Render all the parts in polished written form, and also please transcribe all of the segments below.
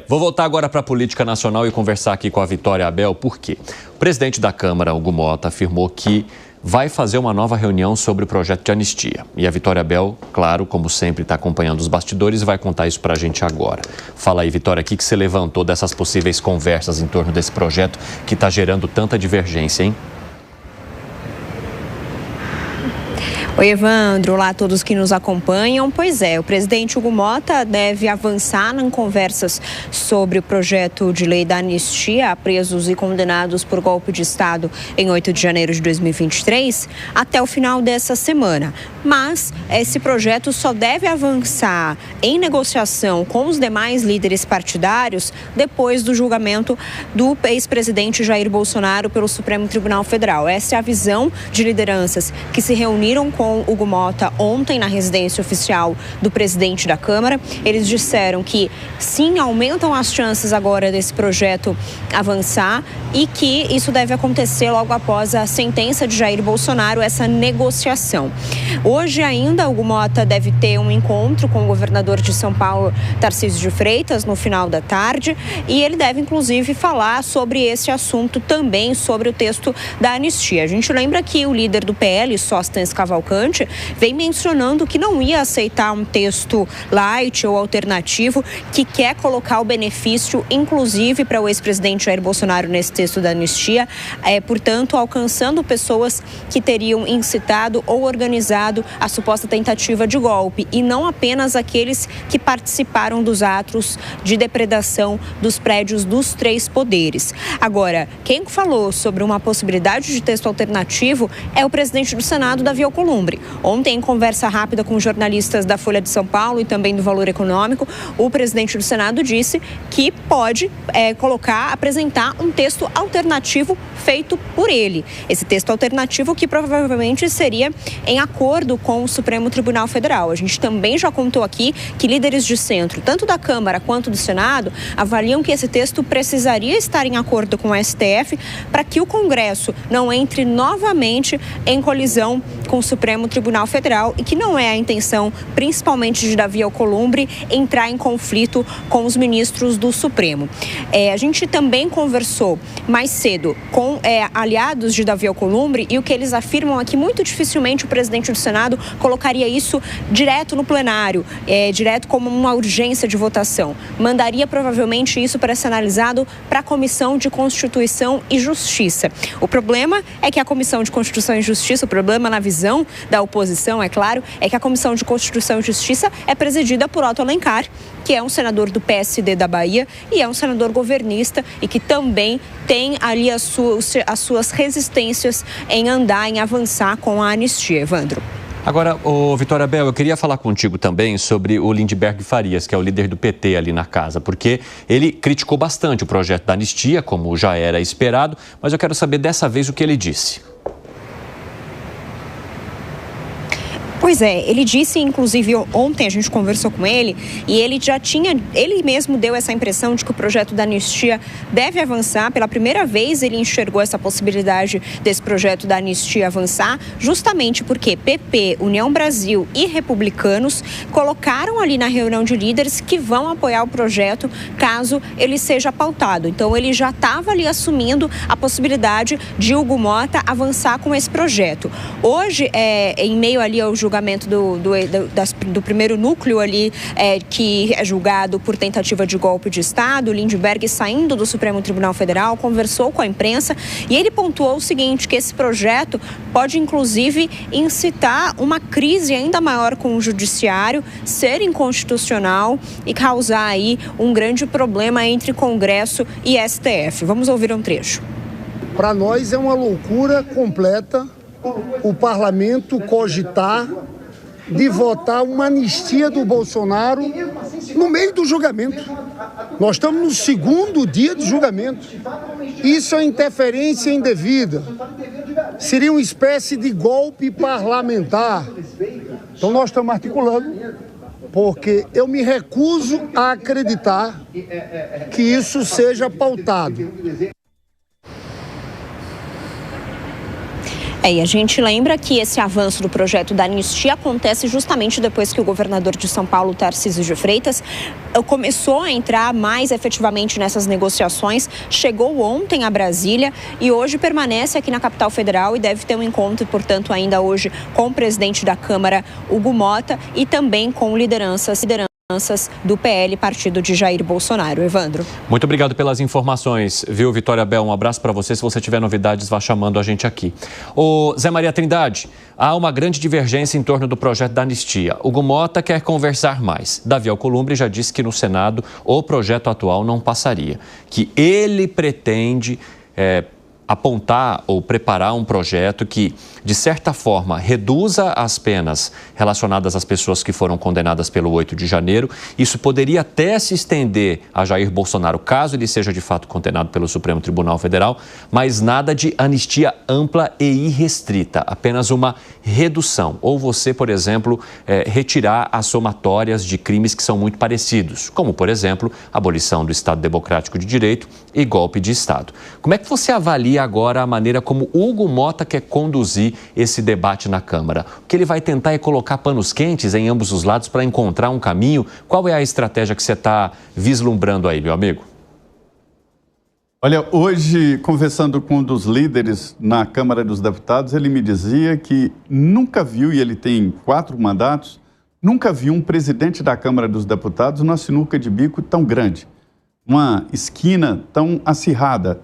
Vou voltar agora para a política nacional e conversar aqui com a Vitória Abel, porque o presidente da Câmara, Hugo Motta, afirmou que vai fazer uma nova reunião sobre o projeto de anistia. E a Vitória Abel, claro, como sempre, está acompanhando os bastidores e vai contar isso para a gente agora. Fala aí, Vitória, o que você levantou dessas possíveis conversas em torno desse projeto que está gerando tanta divergência, hein? Oi, Evandro. Olá a todos que nos acompanham. Pois é, o presidente Hugo Motta deve avançar em conversas sobre o projeto de lei da anistia a presos e condenados por golpe de Estado em 8 de janeiro de 2023 até o final dessa semana. Mas esse projeto só deve avançar em negociação com os demais líderes partidários depois do julgamento do ex-presidente Jair Bolsonaro pelo Supremo Tribunal Federal. Essa é a visão de lideranças que se reuniram com Hugo Motta ontem na residência oficial do presidente da Câmara. Eles disseram que sim, aumentam as chances agora desse projeto avançar e que isso deve acontecer logo após a sentença de Jair Bolsonaro, essa negociação. Hoje ainda, Hugo Motta deve ter um encontro com o governador de São Paulo, Tarcísio de Freitas, no final da tarde, e ele deve inclusive falar sobre esse assunto também, sobre o texto da anistia. A gente lembra que o líder do PL, Sóstenes Cavalcante, vem mencionando que não ia aceitar um texto light ou alternativo que quer colocar o benefício, inclusive, para o ex-presidente Jair Bolsonaro nesse texto da anistia, portanto, alcançando pessoas que teriam incitado ou organizado a suposta tentativa de golpe e não apenas aqueles que participaram dos atos de depredação dos prédios dos três poderes. Agora, quem falou sobre uma possibilidade de texto alternativo é o presidente do Senado, Davi Alcolumbre. Ontem, em conversa rápida com jornalistas da Folha de São Paulo e também do Valor Econômico, o presidente do Senado disse que pode apresentar um texto alternativo feito por ele. Esse texto alternativo que provavelmente seria em acordo com o Supremo Tribunal Federal. A gente também já contou aqui que líderes de centro, tanto da Câmara quanto do Senado, avaliam que esse texto precisaria estar em acordo com o STF para que o Congresso não entre novamente em colisão com o Supremo Tribunal Federal e que não é a intenção, principalmente de Davi Alcolumbre, entrar em conflito com os ministros do Supremo. A gente também conversou mais cedo com aliados de Davi Alcolumbre e o que eles afirmam é que muito dificilmente o presidente do Senado colocaria isso direto no plenário, direto como uma urgência de votação. Mandaria provavelmente isso para ser analisado para a Comissão de Constituição e Justiça. O problema é que a Comissão de Constituição e Justiça, o problema na visão da oposição, é claro, é que a Comissão de Constituição e Justiça é presidida por Otto Alencar, que é um senador do PSD da Bahia e é um senador governista e que também tem ali as suas resistências em andar, em avançar com a anistia. Evandro. Agora, Vitória Abel, eu queria falar contigo também sobre o Lindenberg Farias, que é o líder do PT ali na casa, porque ele criticou bastante o projeto da anistia, como já era esperado, mas eu quero saber dessa vez o que ele disse. Pois é, ele disse, inclusive, ontem a gente conversou com ele e ele mesmo deu essa impressão de que o projeto da anistia deve avançar. Pela primeira vez ele enxergou essa possibilidade desse projeto da anistia avançar, justamente porque PP, União Brasil e republicanos colocaram ali na reunião de líderes que vão apoiar o projeto caso ele seja pautado. Então ele já estava ali assumindo a possibilidade de Hugo Motta avançar com esse projeto. Hoje, em meio ali ao julgamento do primeiro núcleo ali, que é julgado por tentativa de golpe de Estado, Lindenberg, saindo do Supremo Tribunal Federal, conversou com a imprensa e ele pontuou o seguinte, que esse projeto pode inclusive incitar uma crise ainda maior com o judiciário, ser inconstitucional e causar aí um grande problema entre Congresso e STF. Vamos ouvir um trecho. Para nós é uma loucura completa o parlamento cogitar de votar uma anistia do Bolsonaro no meio do julgamento. Nós estamos no segundo dia de julgamento. Isso é interferência indevida. Seria uma espécie de golpe parlamentar. Então nós estamos articulando, porque eu me recuso a acreditar que isso seja pautado. E a gente lembra que esse avanço do projeto da anistia acontece justamente depois que o governador de São Paulo, Tarcísio de Freitas, começou a entrar mais efetivamente nessas negociações, chegou ontem a Brasília e hoje permanece aqui na capital federal e deve ter um encontro, portanto, ainda hoje com o presidente da Câmara, Hugo Motta, e também com lideranças do PL, partido de Jair Bolsonaro. Evandro. Muito obrigado pelas informações, viu, Vitória Bel? Um abraço para você. Se você tiver novidades, vá chamando a gente aqui. Ô, Zé Maria Trindade, há uma grande divergência em torno do projeto da anistia. Hugo Motta quer conversar mais. Davi Alcolumbre já disse que no Senado o projeto atual não passaria, que ele pretende apontar ou preparar um projeto que, de certa forma, reduza as penas relacionadas às pessoas que foram condenadas pelo 8 de janeiro. Isso poderia até se estender a Jair Bolsonaro, caso ele seja de fato condenado pelo Supremo Tribunal Federal, mas nada de anistia ampla e irrestrita, apenas uma redução. Ou você, por exemplo, retirar as somatórias de crimes que são muito parecidos, como, por exemplo, abolição do Estado Democrático de Direito e golpe de Estado. Como é que você avalia agora a maneira como Hugo Motta quer conduzir esse debate na Câmara? O que ele vai tentar é colocar panos quentes em ambos os lados para encontrar um caminho? Qual é a estratégia que você está vislumbrando aí, meu amigo? Olha, hoje, conversando com um dos líderes na Câmara dos Deputados, ele me dizia que nunca viu, e ele tem 4 mandatos, nunca viu um presidente da Câmara dos Deputados numa sinuca de bico tão grande, uma esquina tão acirrada.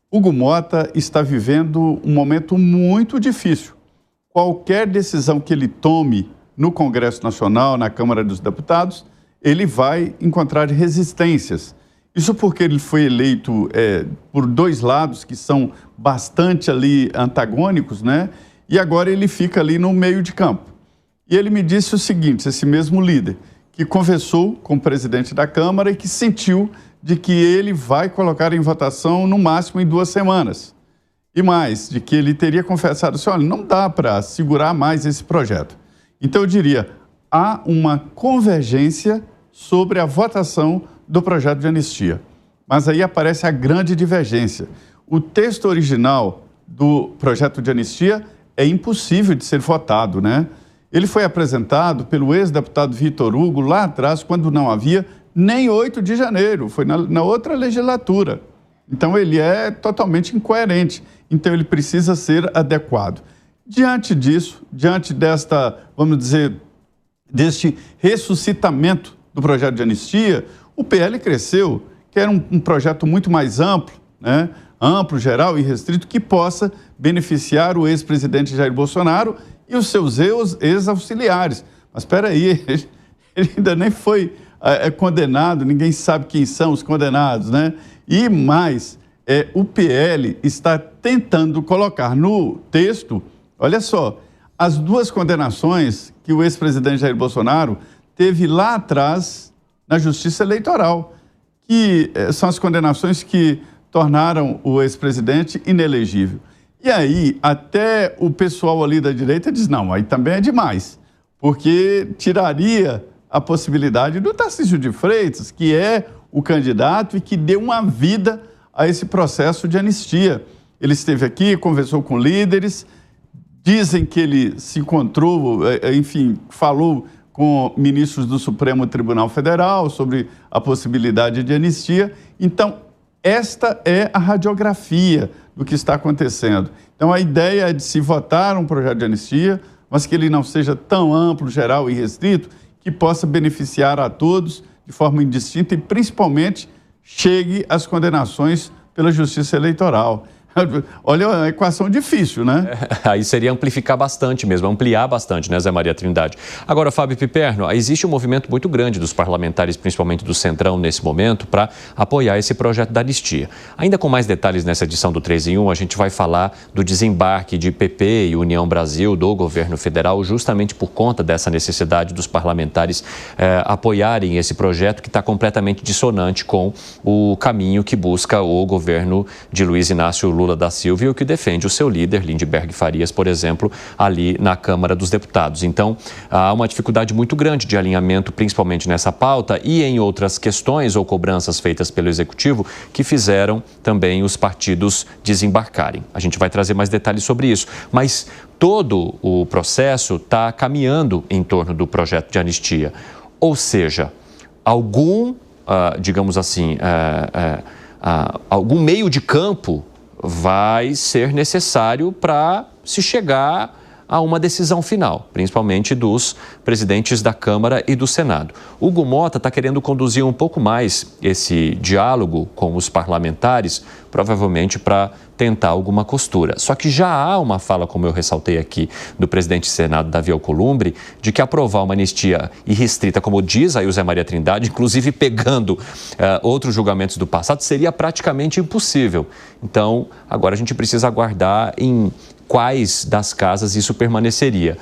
Hugo Motta está vivendo um momento muito difícil. Qualquer decisão que ele tome no Congresso Nacional, na Câmara dos Deputados, ele vai encontrar resistências. Isso porque ele foi eleito por 2 lados que são bastante ali antagônicos, né? E agora ele fica ali no meio de campo. E ele me disse o seguinte, esse mesmo líder, que conversou com o presidente da Câmara e que sentiu de que ele vai colocar em votação no máximo em 2 semanas. E mais, de que ele teria confessado assim, olha, não dá para segurar mais esse projeto. Então eu diria, há uma convergência sobre a votação do projeto de anistia. Mas aí aparece a grande divergência. O texto original do projeto de anistia é impossível de ser votado, né? Ele foi apresentado pelo ex-deputado Vitor Hugo lá atrás, quando não havia nem 8 de janeiro, foi na outra legislatura. Então, ele é totalmente incoerente. Então, ele precisa ser adequado. Diante disso, diante desta, vamos dizer, deste ressuscitamento do projeto de anistia, o PL cresceu, que era um projeto muito mais amplo, né? Amplo, geral e restrito, que possa beneficiar o ex-presidente Jair Bolsonaro e os seus ex-auxiliares. Mas espera aí, ele ainda nem foi condenado, ninguém sabe quem são os condenados, né? E mais, o PL está tentando colocar no texto, olha só, as 2 condenações que o ex-presidente Jair Bolsonaro teve lá atrás na Justiça Eleitoral, que são as condenações que tornaram o ex-presidente inelegível. E aí, até o pessoal ali da direita diz, não, aí também é demais, porque tiraria a possibilidade do Tarcísio de Freitas, que é o candidato e que deu uma vida a esse processo de anistia. Ele esteve aqui, conversou com líderes, dizem que ele se encontrou, enfim, falou com ministros do Supremo Tribunal Federal sobre a possibilidade de anistia. Então, esta é a radiografia do que está acontecendo. Então, a ideia é de se votar um projeto de anistia, mas que ele não seja tão amplo, geral e restrito, que possa beneficiar a todos de forma indistinta e, principalmente, chegue às condenações pela Justiça Eleitoral. Olha, uma equação difícil, né? Aí seria amplificar bastante mesmo, ampliar bastante, né, Zé Maria Trindade? Agora, Fábio Piperno, existe um movimento muito grande dos parlamentares, principalmente do Centrão, nesse momento, para apoiar esse projeto da anistia. Ainda com mais detalhes nessa edição do 3 em 1, a gente vai falar do desembarque de PP e União Brasil do governo federal, justamente por conta dessa necessidade dos parlamentares apoiarem esse projeto que está completamente dissonante com o caminho que busca o governo de Luiz Inácio Lula Lula da Silva e o que defende o seu líder, Lindenberg Farias, por exemplo, ali na Câmara dos Deputados. Então, há uma dificuldade muito grande de alinhamento, principalmente nessa pauta e em outras questões ou cobranças feitas pelo Executivo que fizeram também os partidos desembarcarem. A gente vai trazer mais detalhes sobre isso, mas todo o processo está caminhando em torno do projeto de anistia. Ou seja, digamos assim, algum meio de campo vai ser necessário para se chegar a uma decisão final, principalmente dos presidentes da Câmara e do Senado. Hugo Motta está querendo conduzir um pouco mais esse diálogo com os parlamentares, provavelmente para tentar alguma costura. Só que já há uma fala, como eu ressaltei aqui, do presidente do Senado, Davi Alcolumbre, de que aprovar uma anistia irrestrita, como diz aí o Zé Maria Trindade, inclusive pegando outros julgamentos do passado, seria praticamente impossível. Então, agora a gente precisa aguardar em quais das casas isso permaneceria.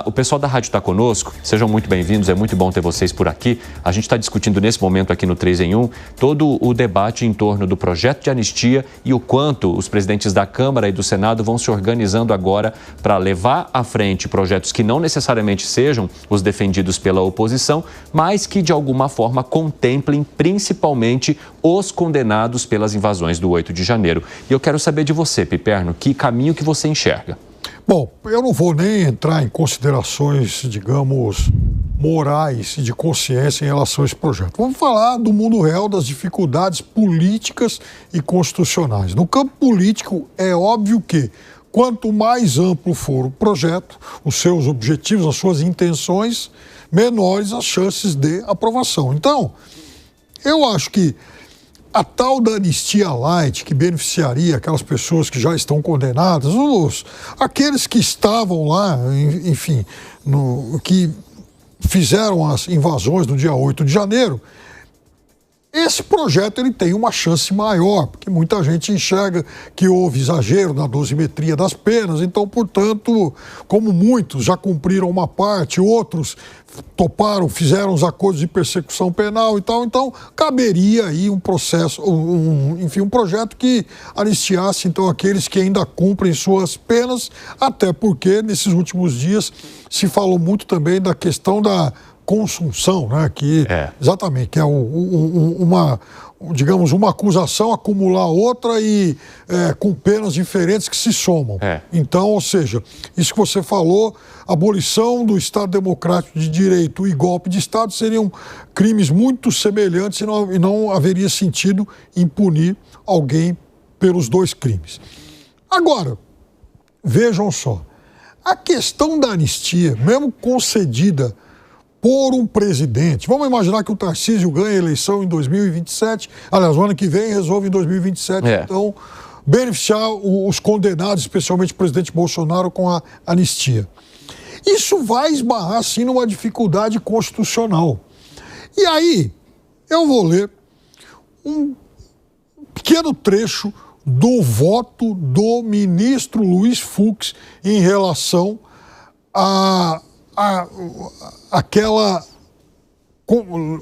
O pessoal da rádio está conosco, sejam muito bem-vindos, é muito bom ter vocês por aqui. A gente está discutindo nesse momento aqui no 3 em 1 todo o debate em torno do projeto de anistia e o quanto os presidentes da Câmara e do Senado vão se organizando agora para levar à frente projetos que não necessariamente sejam os defendidos pela oposição, mas que de alguma forma contemplem principalmente os condenados pelas invasões do 8 de janeiro. E eu quero saber de você, Piperno, que caminho que você enxerga? Bom, eu não vou nem entrar em considerações, digamos, morais e de consciência em relação a esse projeto. Vamos falar do mundo real, das dificuldades políticas e constitucionais. No campo político, é óbvio que quanto mais amplo for o projeto, os seus objetivos, as suas intenções, menores as chances de aprovação. Então, eu acho que a tal da anistia light, que beneficiaria aquelas pessoas que já estão condenadas, aqueles que estavam lá, enfim, que fizeram as invasões do dia 8 de janeiro, esse projeto ele tem uma chance maior, porque muita gente enxerga que houve exagero na dosimetria das penas, então, portanto, como muitos já cumpriram uma parte, outros toparam, fizeram os acordos de persecução penal e tal, então caberia aí um processo, enfim, um projeto que anistiasse então aqueles que ainda cumprem suas penas, até porque nesses últimos dias se falou muito também da questão da consunção, né? Exatamente, que é digamos, uma acusação acumular outra e com penas diferentes que se somam. Então, ou seja, isso que você falou, abolição do Estado Democrático de Direito e golpe de Estado seriam crimes muito semelhantes e não haveria sentido em punir alguém pelos dois crimes. Agora, vejam só, a questão da anistia, mesmo concedida por um presidente. Vamos imaginar que o Tarcísio ganha a eleição em 2027, aliás, o ano que vem resolve em 2027, então, beneficiar os condenados, especialmente o presidente Bolsonaro, com a anistia. Isso vai esbarrar, sim, numa dificuldade constitucional. E aí, eu vou ler um pequeno trecho do voto do ministro Luiz Fux em relação aquela...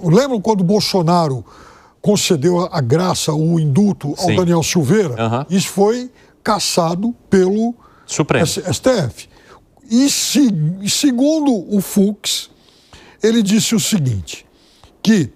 Lembram quando o Bolsonaro concedeu a graça, o indulto ao Daniel Silveira? Isso foi cassado pelo Supremo. STF. E segundo o Fux, ele disse o seguinte, que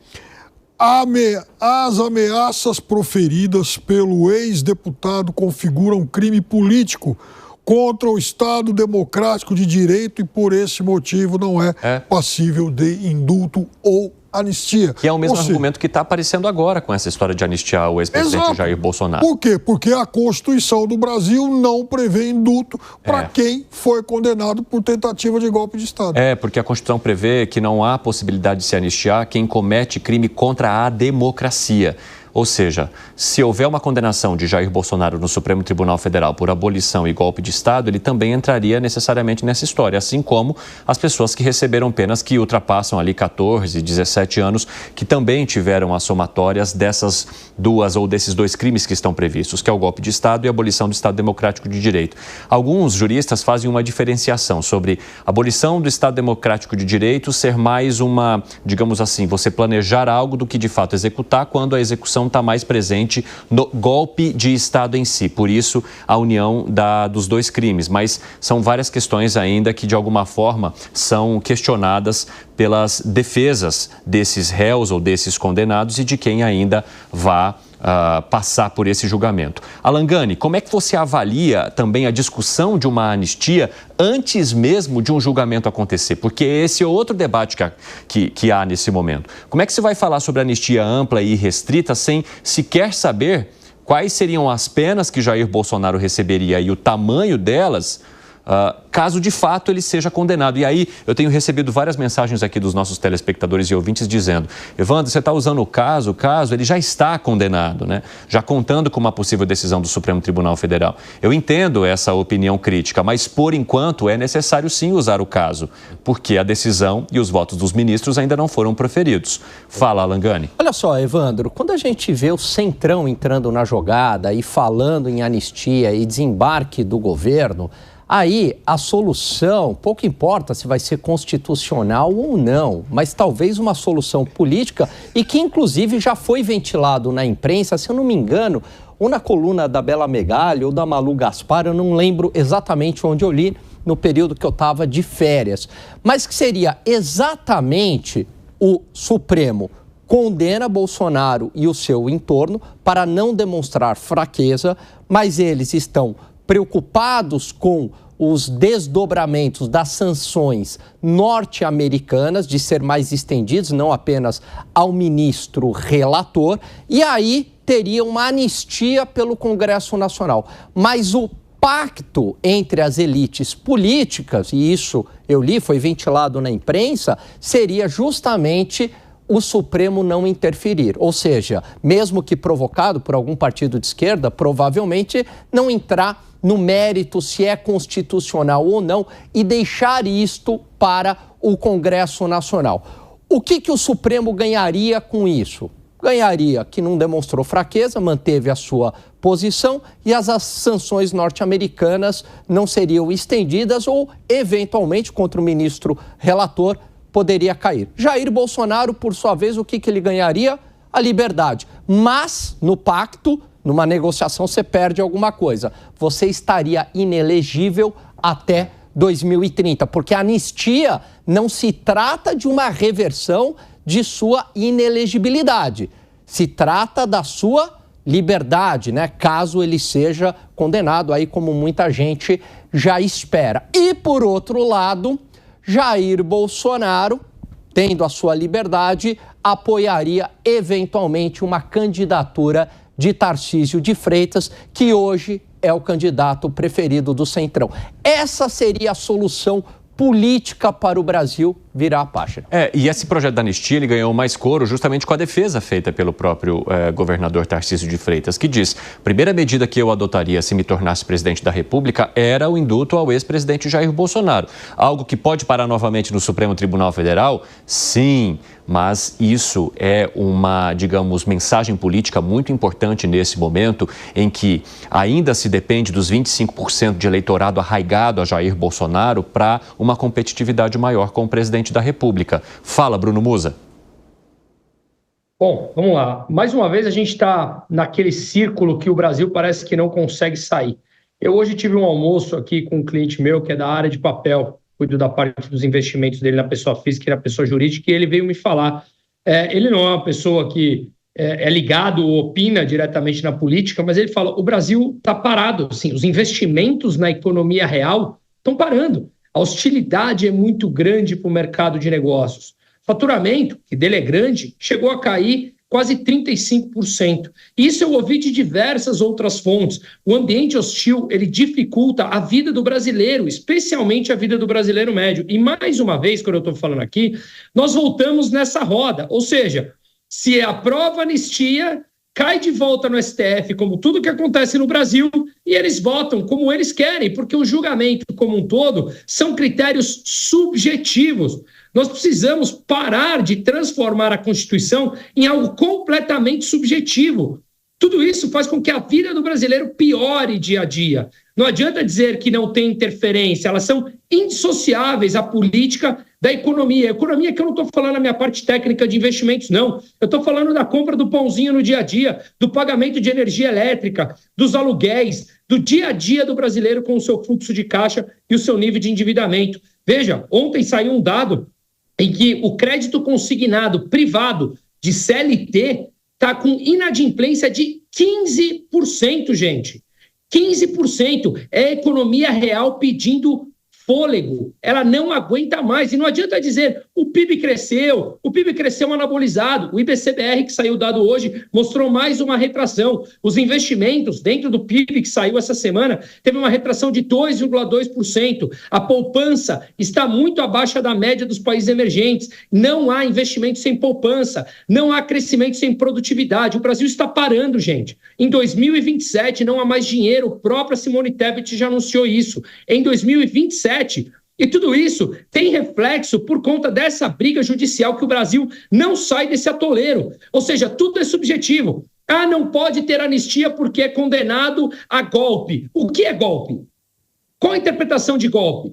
as ameaças proferidas pelo ex-deputado configuram crime político contra o Estado Democrático de Direito e, por esse motivo, não é passível de indulto ou anistia. Que é o mesmo argumento que está aparecendo agora com essa história de anistiar o ex-presidente Jair Bolsonaro. Por quê? Porque a Constituição do Brasil não prevê indulto para quem foi condenado por tentativa de golpe de Estado. Porque a Constituição prevê que não há possibilidade de se anistiar quem comete crime contra a democracia. Ou seja, se houver uma condenação de Jair Bolsonaro no Supremo Tribunal Federal por abolição e golpe de Estado, ele também entraria necessariamente nessa história, assim como as pessoas que receberam penas que ultrapassam ali 14, 17 anos, que também tiveram as somatórias dessas duas ou desses dois crimes que estão previstos, que é o golpe de Estado e a abolição do Estado Democrático de Direito. Alguns juristas fazem uma diferenciação sobre a abolição do Estado Democrático de Direito ser mais uma, digamos assim, você planejar algo do que de fato executar quando a execução atenção está mais presente no golpe de Estado em si. Por isso, a união dos dois crimes. Mas são várias questões ainda que, de alguma forma, são questionadas pelas defesas desses réus ou desses condenados e de quem ainda vá passar por esse julgamento. Alan Gani, como é que você avalia também a discussão de uma anistia antes mesmo de um julgamento acontecer? Porque esse é outro debate que há nesse momento. Como é que você vai falar sobre anistia ampla e restrita sem sequer saber quais seriam as penas que Jair Bolsonaro receberia e o tamanho delas, caso de fato ele seja condenado? E aí eu tenho recebido várias mensagens aqui dos nossos telespectadores e ouvintes dizendo: Evandro, você está usando o caso ele já está condenado, né? Já contando com uma possível decisão do Supremo Tribunal Federal. Eu entendo essa opinião crítica, mas por enquanto é necessário sim usar o caso, porque a decisão e os votos dos ministros ainda não foram proferidos. Fala, Alan Gani. Olha só, Evandro, quando a gente vê o Centrão entrando na jogada e falando em anistia e desembarque do governo, aí a solução, pouco importa se vai ser constitucional ou não, mas talvez uma solução política e que inclusive já foi ventilado na imprensa, se eu não me engano, ou na coluna da Bela Megali ou da Malu Gaspar, eu não lembro exatamente onde eu li no período que eu estava de férias, mas que seria exatamente o Supremo condena Bolsonaro e o seu entorno para não demonstrar fraqueza, mas eles estão preocupados com os desdobramentos das sanções norte-americanas, de ser mais estendidos, não apenas ao ministro relator, e aí teria uma anistia pelo Congresso Nacional. Mas o pacto entre as elites políticas, e isso eu li, foi ventilado na imprensa, seria justamente o Supremo não interferir. Ou seja, mesmo que provocado por algum partido de esquerda, provavelmente não entrar no mérito se é constitucional ou não e deixar isto para o Congresso Nacional. O que o Supremo ganharia com isso? Ganharia que não demonstrou fraqueza, manteve a sua posição e as sanções norte-americanas não seriam estendidas ou, eventualmente, contra o ministro relator, poderia cair. Jair Bolsonaro, por sua vez, o que ele ganharia? A liberdade. Mas, no pacto, numa negociação, você perde alguma coisa. Você estaria inelegível até 2030, porque a anistia não se trata de uma reversão de sua inelegibilidade. Se trata da sua liberdade, né? Caso ele seja condenado, aí como muita gente já espera. E, por outro lado, Jair Bolsonaro, tendo a sua liberdade, apoiaria eventualmente uma candidatura de Tarcísio de Freitas, que hoje é o candidato preferido do Centrão. Essa seria a solução política para o Brasil virar a página. E esse projeto da anistia, ele ganhou mais coro justamente com a defesa feita pelo próprio governador Tarcísio de Freitas, que diz: primeira medida que eu adotaria se me tornasse presidente da República era o indulto ao ex-presidente Jair Bolsonaro. Algo que pode parar novamente no Supremo Tribunal Federal? Sim, mas isso é uma, digamos, mensagem política muito importante nesse momento em que ainda se depende dos 25% de eleitorado arraigado a Jair Bolsonaro para uma competitividade maior com o presidente da República. Fala, Bruno Musa. Bom, vamos lá. Mais uma vez a gente está naquele círculo que o Brasil parece que não consegue sair. Eu hoje tive um almoço aqui com um cliente meu que é da área de papel, cuido da parte dos investimentos dele na pessoa física e na pessoa jurídica, e ele veio me falar. Ele não é uma pessoa que é ligado ou opina diretamente na política, mas ele fala: o Brasil está parado, assim, os investimentos na economia real estão parando. A hostilidade é muito grande para o mercado de negócios. O faturamento, que dele é grande, chegou a cair quase 35%. Isso eu ouvi de diversas outras fontes. O ambiente hostil, ele dificulta a vida do brasileiro, especialmente a vida do brasileiro médio. E mais uma vez, quando eu estou falando aqui, nós voltamos nessa roda. Ou seja, se aprova a anistia, cai de volta no STF, como tudo que acontece no Brasil, e eles votam como eles querem, porque o julgamento como um todo são critérios subjetivos. Nós precisamos parar de transformar a Constituição em algo completamente subjetivo. Tudo isso faz com que a vida do brasileiro piore dia a dia. Não adianta dizer que não tem interferência, elas são indissociáveis, a política da economia. Economia que eu não estou falando na minha parte técnica de investimentos, não. Eu estou falando da compra do pãozinho no dia a dia, do pagamento de energia elétrica, dos aluguéis, do dia a dia do brasileiro com o seu fluxo de caixa e o seu nível de endividamento. Veja, ontem saiu um dado em que o crédito consignado privado de CLT está com inadimplência de 15%, gente. 15% é a economia real pedindo fôlego, ela não aguenta mais. E não adianta dizer, o PIB cresceu anabolizado. O IBCBR, que saiu dado hoje, mostrou mais uma retração. Os investimentos dentro do PIB, que saiu essa semana, teve uma retração de 2,2%. A poupança está muito abaixo da média dos países emergentes. Não há investimento sem poupança, não há crescimento sem produtividade. O Brasil está parando, gente. Em 2027 não há mais dinheiro, a própria Simone Tebet já anunciou isso. Em 2027, e tudo isso tem reflexo por conta dessa briga judicial que o Brasil não sai desse atoleiro. Ou seja, tudo é subjetivo. Ah, não pode ter anistia porque é condenado a golpe. O que é golpe? Qual a interpretação de golpe?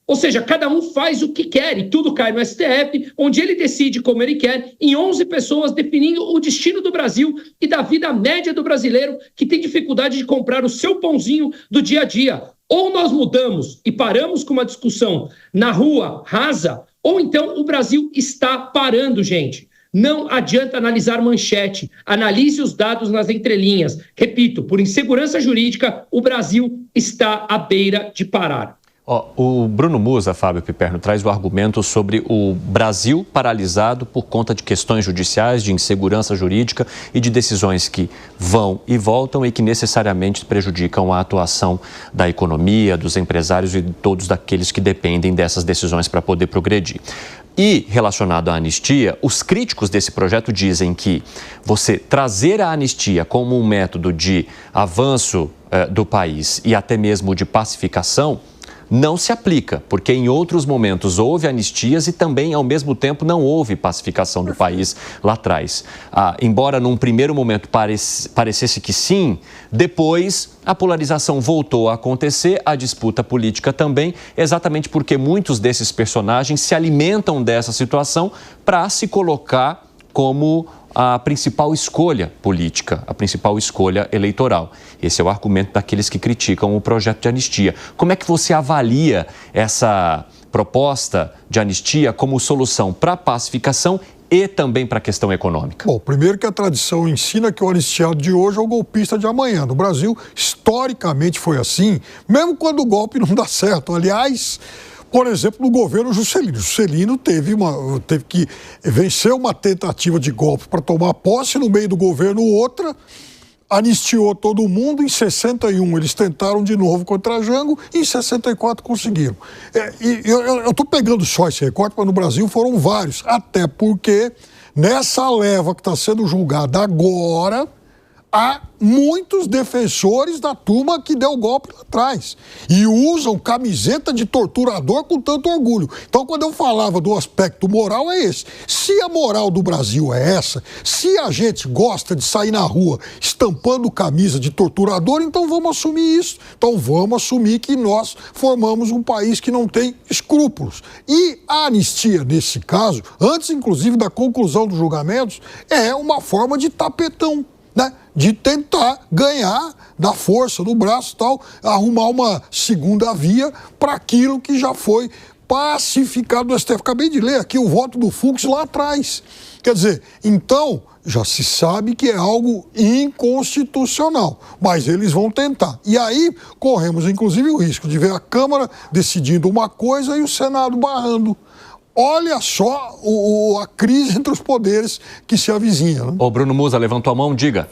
Ou seja, cada um faz o que quer e tudo cai no STF, onde ele decide como ele quer, em 11 pessoas definindo o destino do Brasil e da vida média do brasileiro que tem dificuldade de comprar o seu pãozinho do dia a dia. Ou nós mudamos e paramos com uma discussão na rua rasa, ou então o Brasil está parando, gente. Não adianta analisar manchete, analise os dados nas entrelinhas. Repito, por insegurança jurídica, o Brasil está à beira de parar. O Bruno Musa, Fábio Piperno, traz o argumento sobre o Brasil paralisado por conta de questões judiciais, de insegurança jurídica e de decisões que vão e voltam e que necessariamente prejudicam a atuação da economia, dos empresários e de todos daqueles que dependem dessas decisões para poder progredir. E, relacionado à anistia, os críticos desse projeto dizem que você trazer a anistia como um método de avanço do país e até mesmo de pacificação não se aplica, porque em outros momentos houve anistias e também, ao mesmo tempo, não houve pacificação do país lá atrás. Embora num primeiro momento parecesse que sim, depois a polarização voltou a acontecer, a disputa política também, exatamente porque muitos desses personagens se alimentam dessa situação para se colocar como a principal escolha política, a principal escolha eleitoral. Esse é o argumento daqueles que criticam o projeto de anistia. Como é que você avalia essa proposta de anistia como solução para a pacificação e também para a questão econômica? Bom, primeiro que a tradição ensina que o anistiado de hoje é o golpista de amanhã. No Brasil, historicamente foi assim, mesmo quando o golpe não dá certo. Aliás, por exemplo, no governo Juscelino. Juscelino teve que vencer uma tentativa de golpe para tomar posse, no meio do governo outra, anistiou todo mundo. Em 61 eles tentaram de novo contra Jango e em 64 conseguiram. Eu estou pegando só esse recorte, mas no Brasil foram vários, até porque nessa leva que está sendo julgada agora, há muitos defensores da turma que deu o golpe lá atrás e usam camiseta de torturador com tanto orgulho. Então, quando eu falava do aspecto moral, é esse. Se a moral do Brasil é essa, se a gente gosta de sair na rua estampando camisa de torturador, então vamos assumir isso. Então, vamos assumir que nós formamos um país que não tem escrúpulos. E a anistia, nesse caso, antes, inclusive, da conclusão dos julgamentos, é uma forma de tapetão, né? De tentar ganhar da força do braço e tal, arrumar uma segunda via para aquilo que já foi pacificado no STF. Acabei de ler aqui o voto do Fux lá atrás. Quer dizer, então, já se sabe que é algo inconstitucional, mas eles vão tentar. E aí, corremos, inclusive, o risco de ver a Câmara decidindo uma coisa e o Senado barrando. Olha só a crise entre os poderes que se avizinha. Né? Ô, Bruno Musa, levantou a mão, diga.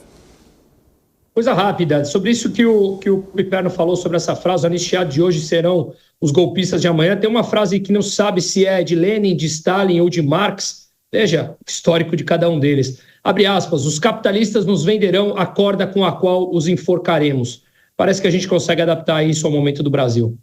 Coisa rápida, sobre isso que o Piperno falou, sobre essa frase, os anistiados de hoje serão os golpistas de amanhã. Tem uma frase que não sabe se é de Lenin, de Stalin ou de Marx. Veja, histórico de cada um deles. Abre aspas, os capitalistas nos venderão a corda com a qual os enforcaremos. Parece que a gente consegue adaptar isso ao momento do Brasil.